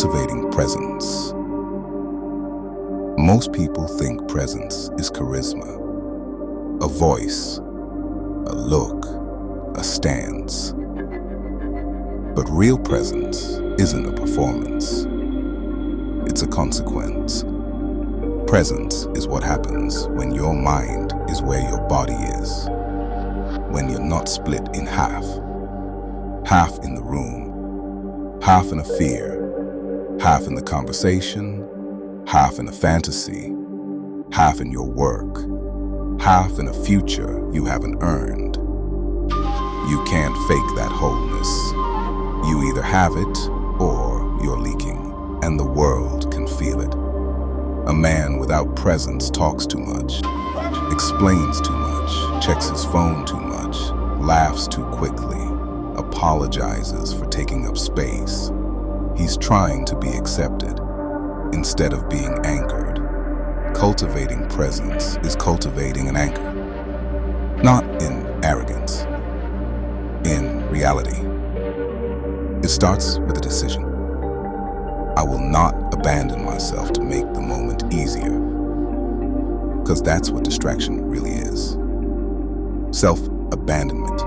Cultivating Presence. Most people think presence is charisma, a voice, a look, a stance. But real presence isn't a performance. It's a consequence. Presence is what happens when your mind is where your body is, when you're not split in half in the room, half in a fear, half in the conversation, half in a fantasy, half in your work, half in a future you haven't earned. You can't fake that wholeness. You either have it or you're leaking, and the world can feel it. A man without presence talks too much, explains too much, checks his phone too much, laughs too quickly, apologizes for taking up space. He's trying to be accepted instead of being anchored. Cultivating presence is cultivating an anchor, not in arrogance, in reality. It starts with a decision. I will not abandon myself to make the moment easier, because that's what distraction really is. Self-abandonment.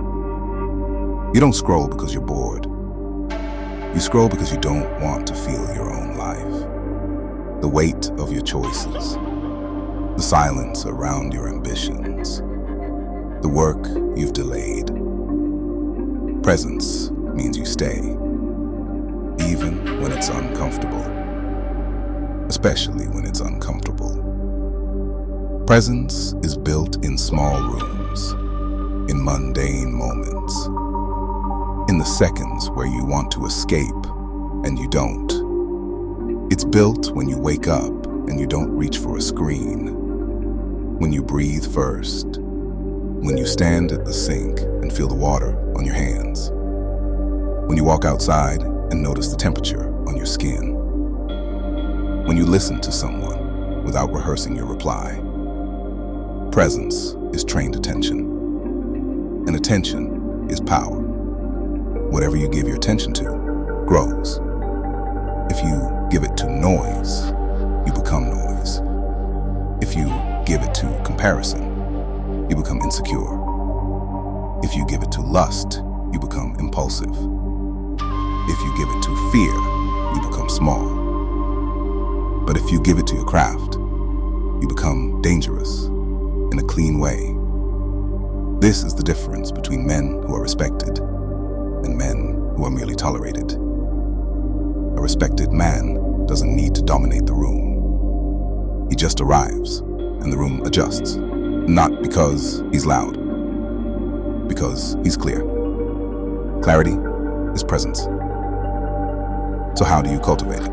You don't scroll because you're bored. You scroll because you don't want to feel your own life, the weight of your choices, the silence around your ambitions, the work you've delayed. Presence means you stay, even when it's uncomfortable, especially when it's uncomfortable. Presence is built in small rooms, in mundane moments, in the seconds where you want to escape and you don't. It's built when you wake up and you don't reach for a screen, when you breathe first, when you stand at the sink and feel the water on your hands, when you walk outside and notice the temperature on your skin, when you listen to someone without rehearsing your reply. Presence is trained attention, and attention is power. Whatever you give your attention to grows. If you give it to noise, you become noise. If you give it to comparison, you become insecure. If you give it to lust, you become impulsive. If you give it to fear, you become small. But if you give it to your craft, you become dangerous in a clean way. This is the difference between men who are respected and men who are merely tolerated. A respected man doesn't need to dominate the room. He just arrives, and the room adjusts. Not because he's loud, because he's clear. Clarity is presence. So how do you cultivate it?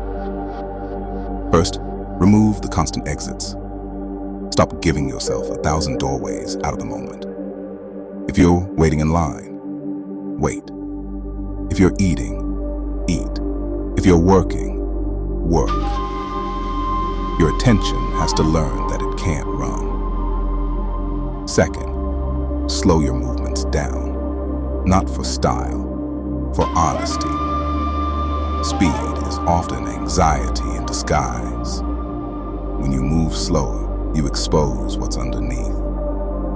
First, remove the constant exits. Stop giving yourself 1,000 doorways out of the moment. If you're waiting in line, wait. If you're eating, eat. If you're working, work. Your attention has to learn that it can't run. Second, slow your movements down, not for style, for honesty. Speed is often anxiety in disguise. When you move slower, you expose what's underneath,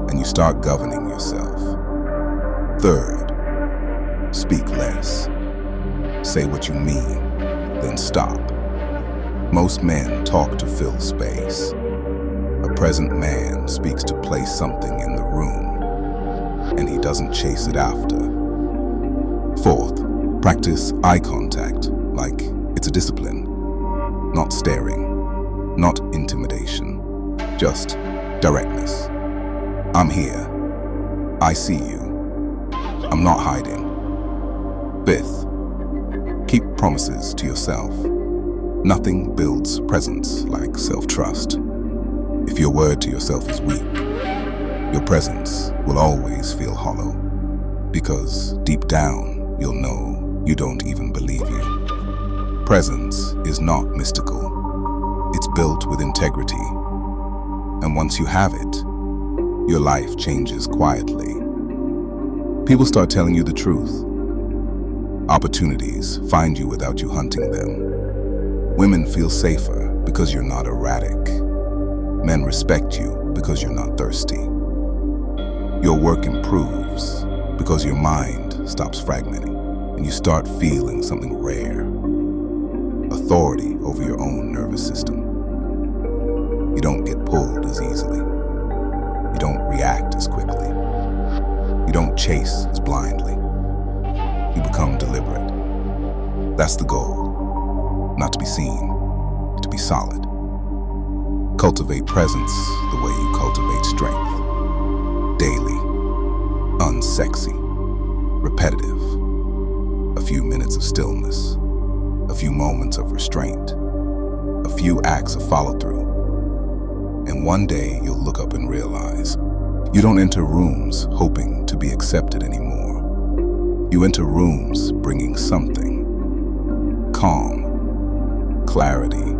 and you start governing yourself. Third, speak less. Say what you mean, then stop. Most men talk to fill space. A present man speaks to place something in the room, and he doesn't chase it after. Fourth, practice eye contact like it's a discipline. Not staring, not intimidation, just directness. I'm here. I see you. I'm not hiding. Fifth, keep promises to yourself. Nothing builds presence like self-trust. If your word to yourself is weak, your presence will always feel hollow, because deep down you'll know you don't even believe you. Presence is not mystical. It's built with integrity. And once you have it, your life changes quietly. People start telling you the truth. Opportunities find you without you hunting them. Women feel safer because you're not erratic. Men respect you because you're not thirsty. Your work improves because your mind stops fragmenting and you start feeling something rare: authority over your own nervous system. You don't get pulled as easily. You don't react as quickly. You don't chase as blindly. You become deliberate. That's the goal. Not to be seen, to be solid. Cultivate presence the way you cultivate strength. Daily, unsexy, repetitive. A few minutes of stillness, a few moments of restraint, a few acts of follow-through. And one day you'll look up and realize you don't enter rooms hoping to be accepted anymore. You enter rooms bringing something: calm, clarity,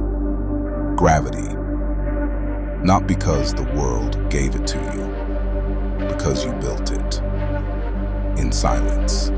gravity. Not because the world gave it to you, because you built it in silence.